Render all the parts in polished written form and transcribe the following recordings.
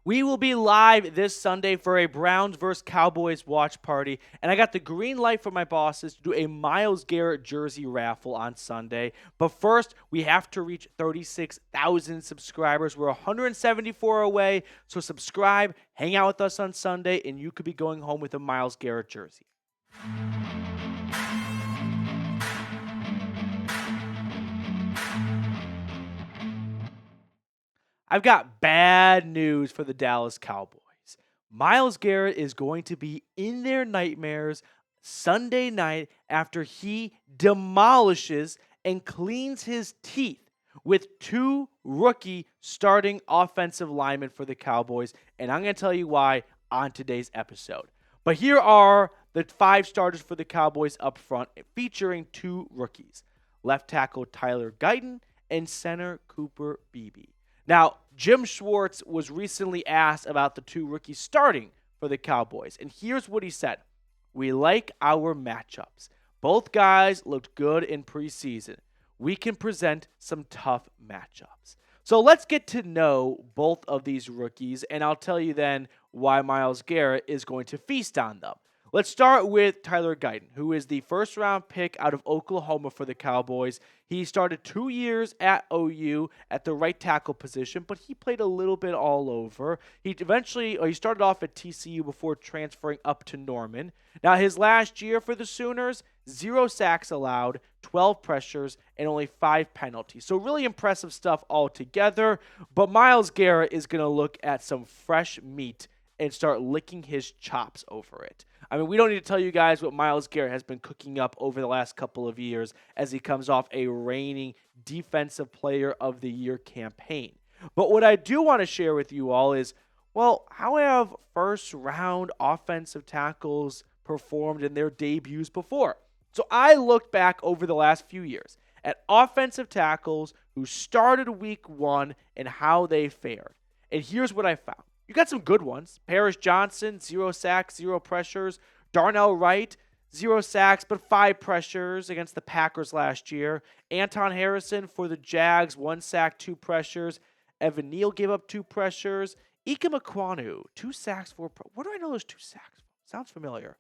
We will be live this Sunday for a Browns vs. Cowboys watch party, and I got the green light from my bosses to do a Myles Garrett jersey raffle on Sunday. But first, we have to reach 36,000 subscribers. We're 174 away, so subscribe, hang out with us on Sunday, and you could be going home with a Myles Garrett jersey. I've got bad news for the Dallas Cowboys. Myles Garrett is going to be in their nightmares Sunday night after he demolishes and cleans his teeth with two rookie starting offensive linemen for the Cowboys. And I'm going to tell you why on today's episode. But here are the 5 starters for the Cowboys up front, featuring 2 rookies. Left tackle Tyler Guyton and center Cooper Beebe. Now, Jim Schwartz was recently asked about the 2 rookies starting for the Cowboys, and here's what he said. We like our matchups. Both guys looked good in preseason. We can present some tough matchups. So let's get to know both of these rookies, and I'll tell you then why Myles Garrett is going to feast on them. Let's start with Tyler Guyton, who is the first-round pick out of Oklahoma for the Cowboys. He started 2 years at OU at the right tackle position, but he played a little bit all over. He started off at TCU before transferring up to Norman. Now, his last year for the Sooners, 0 sacks allowed, 12 pressures, and only 5 penalties. So really impressive stuff altogether. But Myles Garrett is going to look at some fresh meat and start licking his chops over it. I mean, we don't need to tell you guys what Myles Garrett has been cooking up over the last couple of years as he comes off a reigning Defensive Player of the Year campaign. But what I do want to share with you all is, well, how have first-round offensive tackles performed in their debuts before? So I looked back over the last few years at offensive tackles who started week 1 and how they fared. And here's what I found. You got some good ones. Paris Johnson, 0 sacks, 0 pressures. Darnell Wright, 0 sacks, but 5 pressures against the Packers last year. Anton Harrison for the Jags, 1 sack, 2 pressures. Evan Neal gave up 2 pressures. Ike Mekwonu, 2 sacks, 4 pressures. Where do I know those 2 sacks? Sounds familiar.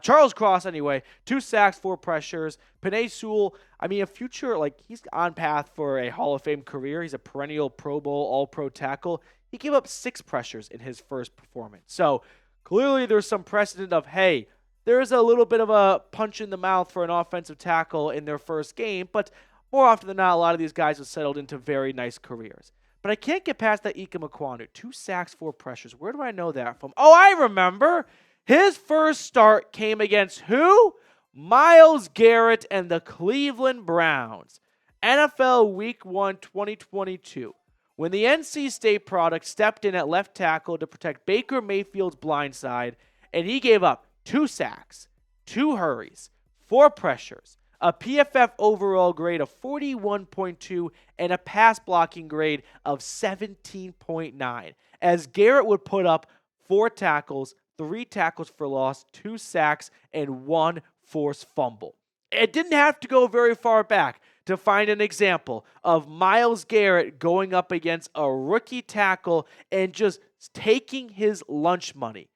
Charles Cross, anyway, 2 sacks, 4 pressures. Penei Sewell, a future, he's on path for a Hall of Fame career. He's a perennial Pro Bowl, All-Pro tackle. He gave up 6 pressures in his first performance. So clearly there's some precedent of, hey, there's a little bit of a punch in the mouth for an offensive tackle in their first game, but more often than not, a lot of these guys have settled into very nice careers. But I can't get past that Ike Mekwonu. 2 sacks, 4 pressures. Where do I know that from? Oh, I remember. His first start came against who? Myles Garrett and the Cleveland Browns. NFL Week 1, 2022. When the NC State product stepped in at left tackle to protect Baker Mayfield's blindside, and he gave up 2 sacks, 2 hurries, 4 pressures, a PFF overall grade of 41.2, and a pass blocking grade of 17.9, as Garrett would put up 4 tackles, 3 tackles for loss, 2 sacks, and 1 forced fumble. It didn't have to go very far back to find an example of Myles Garrett going up against a rookie tackle and just taking his lunch money.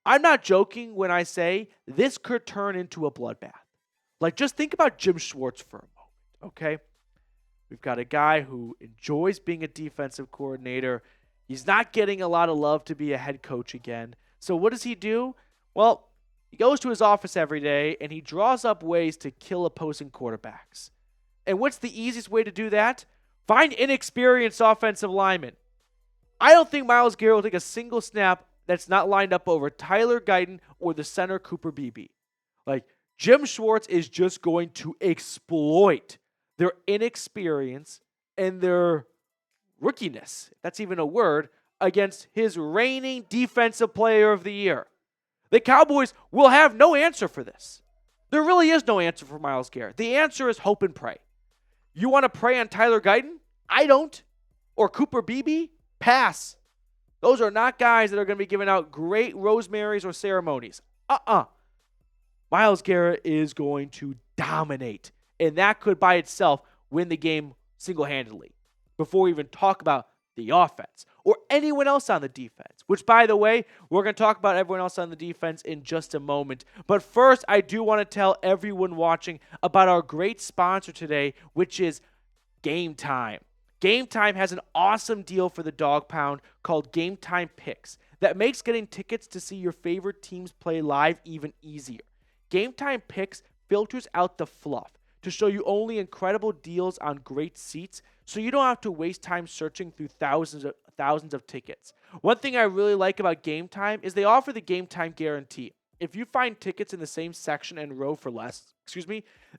I'm not joking when I say this could turn into a bloodbath. Just think about Jim Schwartz for a moment, okay? We've got a guy who enjoys being a defensive coordinator. He's not getting a lot of love to be a head coach again. So what does he do? Well, he goes to his office every day and he draws up ways to kill opposing quarterbacks. And what's the easiest way to do that? Find inexperienced offensive linemen. I don't think Myles Garrett will take a single snap that's not lined up over Tyler Guyton or the center Cooper Beebe. Jim Schwartz is just going to exploit their inexperience and their rookiness, if that's even a word, against his reigning Defensive Player of the Year. The Cowboys will have no answer for this. There really is no answer for Myles Garrett. The answer is hope and pray. You want to pray on Tyler Guyton? I don't. Or Cooper Beebe? Pass. Those are not guys that are going to be giving out great rosemaries or ceremonies. Myles Garrett is going to dominate. And that could by itself win the game single-handedly. Before we even talk about the offense or anyone else on the defense, which, by the way, we're going to talk about everyone else on the defense in just a moment. But first, I do want to tell everyone watching about our great sponsor today, which is Game Time. Game Time has an awesome deal for the Dawg Pound called Game Time Picks that makes getting tickets to see your favorite teams play live even easier. Game Time Picks filters out the fluff to show you only incredible deals on great seats, so you don't have to waste time searching through thousands of tickets. One thing I really like about Game Time is they offer the Game Time guarantee. If you find tickets in the same section and row for less,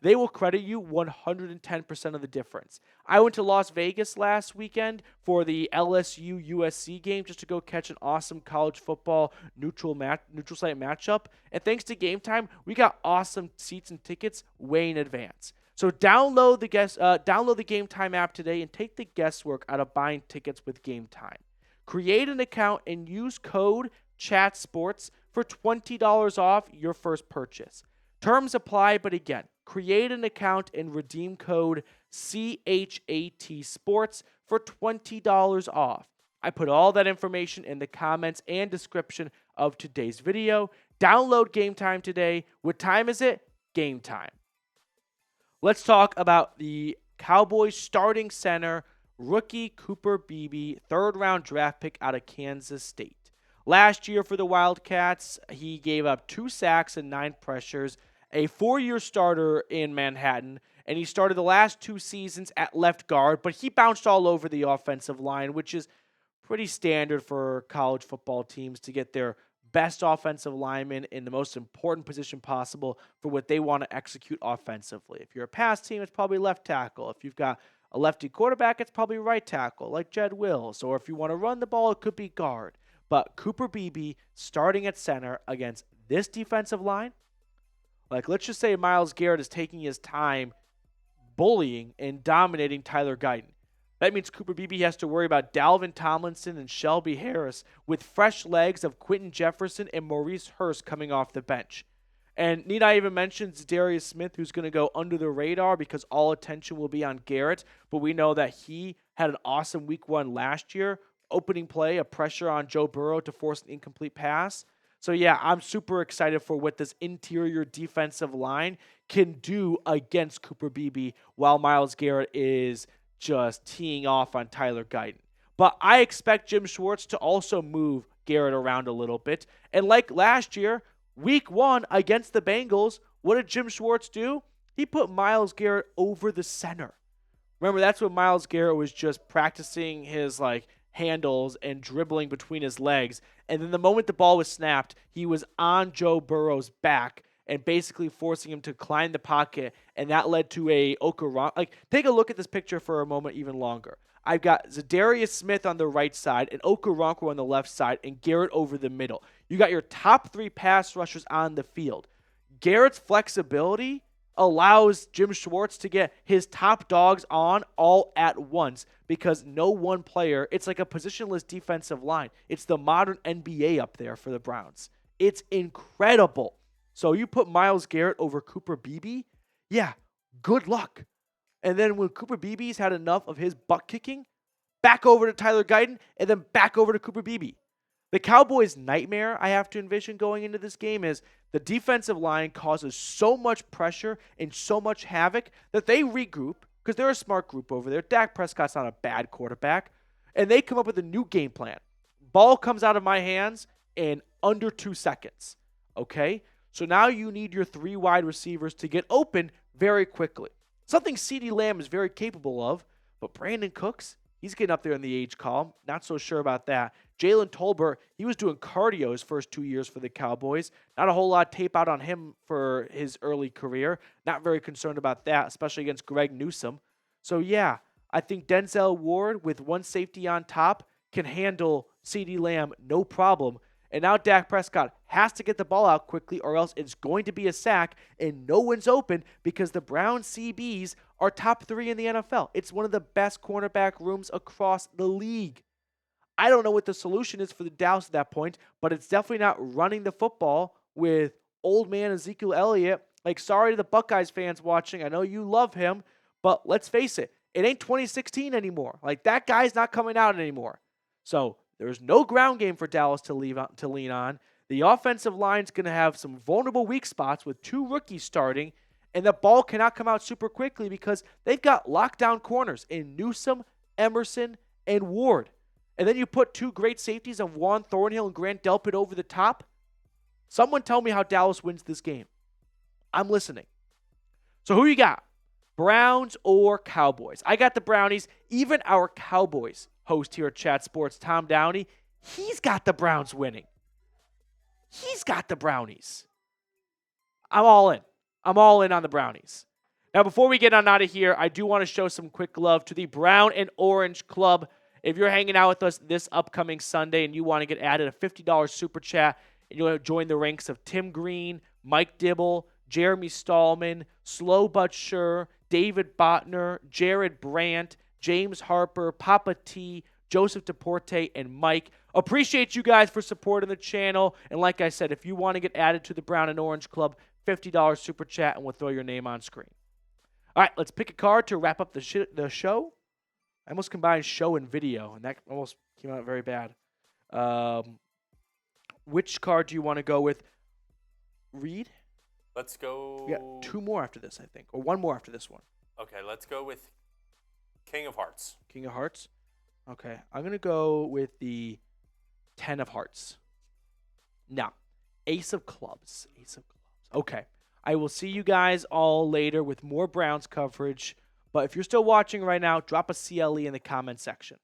they will credit you 110% of the difference. I went to Las Vegas last weekend for the LSU USC game just to go catch an awesome college football neutral site matchup. And thanks to Game Time, we got awesome seats and tickets way in advance. So download the Game Time app today and take the guesswork out of buying tickets with Game Time. Create an account and use code CHATSPORTS for $20 off your first purchase. Terms apply, but again, create an account and redeem code CHAT Sports for $20 off. I put all that information in the comments and description of today's video. Download Game Time today. What time is it? Game time. Let's talk about the Cowboys starting center, rookie Cooper Beebe, third-round draft pick out of Kansas State. Last year for the Wildcats, he gave up 2 sacks and 9 pressures, a 4-year starter in Manhattan, and he started the last 2 seasons at left guard, but he bounced all over the offensive line, which is pretty standard for college football teams to get their best offensive lineman in the most important position possible for what they want to execute offensively. If you're a pass team, it's probably left tackle. If you've got a lefty quarterback, it's probably right tackle, like Jed Wills. Or if you want to run the ball, it could be guard. But Cooper Beebe starting at center against this defensive line, like let's just say Myles Garrett is taking his time bullying and dominating Tyler Guyton. That means Cooper Beebe has to worry about Dalvin Tomlinson and Shelby Harris with fresh legs of Quentin Jefferson and Maurice Hurst coming off the bench. And need I even mention Zadarius Smith, who's going to go under the radar because all attention will be on Garrett, but we know that he had an awesome week 1 last year. Opening play, a pressure on Joe Burrow to force an incomplete pass. So yeah, I'm super excited for what this interior defensive line can do against Cooper Beebe while Myles Garrett is just teeing off on Tyler Guyton. But I expect Jim Schwartz to also move Garrett around a little bit. And like last year, week 1 against the Bengals, what did Jim Schwartz do? He put Myles Garrett over the center. Remember, that's when Myles Garrett was just practicing his handles and dribbling between his legs. And then the moment the ball was snapped, he was on Joe Burrow's back and basically forcing him to climb the pocket. And that led to a Okoronkwo. Take a look at this picture for a moment even longer. I've got Zadarius Smith on the right side and Okoronkwo on the left side and Garrett over the middle. You got your top 3 pass rushers on the field. Garrett's flexibility allows Jim Schwartz to get his top dogs on all at once because no one player, it's like a positionless defensive line. It's the modern NBA up there for the Browns. It's incredible. So you put Myles Garrett over Cooper Beebe, yeah, good luck. And then when Cooper Beebe's had enough of his butt kicking, back over to Tyler Guyton, and then back over to Cooper Beebe. The Cowboys' nightmare I have to envision going into this game is the defensive line causes so much pressure and so much havoc that they regroup, because they're a smart group over there. Dak Prescott's not a bad quarterback, and they come up with a new game plan. Ball comes out of my hands in under 2 seconds, okay? So now you need your 3 wide receivers to get open very quickly. Something CeeDee Lamb is very capable of, but Brandon Cooks, he's getting up there in the age column. Not so sure about that. Jalen Tolbert, he was doing cardio his first 2 years for the Cowboys. Not a whole lot of tape out on him for his early career. Not very concerned about that, especially against Greg Newsome. So yeah, I think Denzel Ward with 1 safety on top can handle CeeDee Lamb no problem. And now Dak Prescott has to get the ball out quickly or else it's going to be a sack and no one's open because the Browns CBs are top 3 in the NFL. It's one of the best cornerback rooms across the league. I don't know what the solution is for the Dallas at that point, but it's definitely not running the football with old man Ezekiel Elliott. Sorry to the Buckeyes fans watching. I know you love him, but let's face it. It ain't 2016 anymore. Like, that guy's not coming out anymore. So there's no ground game for Dallas to lean on. The offensive line's going to have some vulnerable weak spots with 2 rookies starting, and the ball cannot come out super quickly because they've got lockdown corners in Newsome, Emerson, and Ward. And then you put 2 great safeties of Juan Thornhill and Grant Delpit over the top. Someone tell me how Dallas wins this game. I'm listening. So who you got? Browns or Cowboys? I got the Brownies. Even our Cowboys host here at Chat Sports, Tom Downey, he's got the Browns winning. He's got the Brownies. I'm all in. I'm all in on the Brownies. Now, before we get on out of here, I do want to show some quick love to the Brown and Orange Club. If you're hanging out with us this upcoming Sunday and you want to get added a $50 super chat and you want to join the ranks of Tim Green, Mike Dibble, Jeremy Stallman, Slow But Sure, David Botner, Jared Brandt, James Harper, Papa T, Joseph DePorte, and Mike. Appreciate you guys for supporting the channel. And like I said, if you want to get added to the Brown and Orange Club, $50 super chat, and we'll throw your name on screen. All right, let's pick a card to wrap up the show. I almost combined show and video, and that almost came out very bad. Which card do you want to go with? Reed? Let's go. We got 2 more after this, I think, or 1 more after this one. Okay, let's go with King of Hearts. King of Hearts? Okay, I'm going to go with the 10 of Hearts. Now, Ace of Clubs. Ace of Clubs. Okay, I will see you guys all later with more Browns coverage. But if you're still watching right now, drop a CLE in the comment section.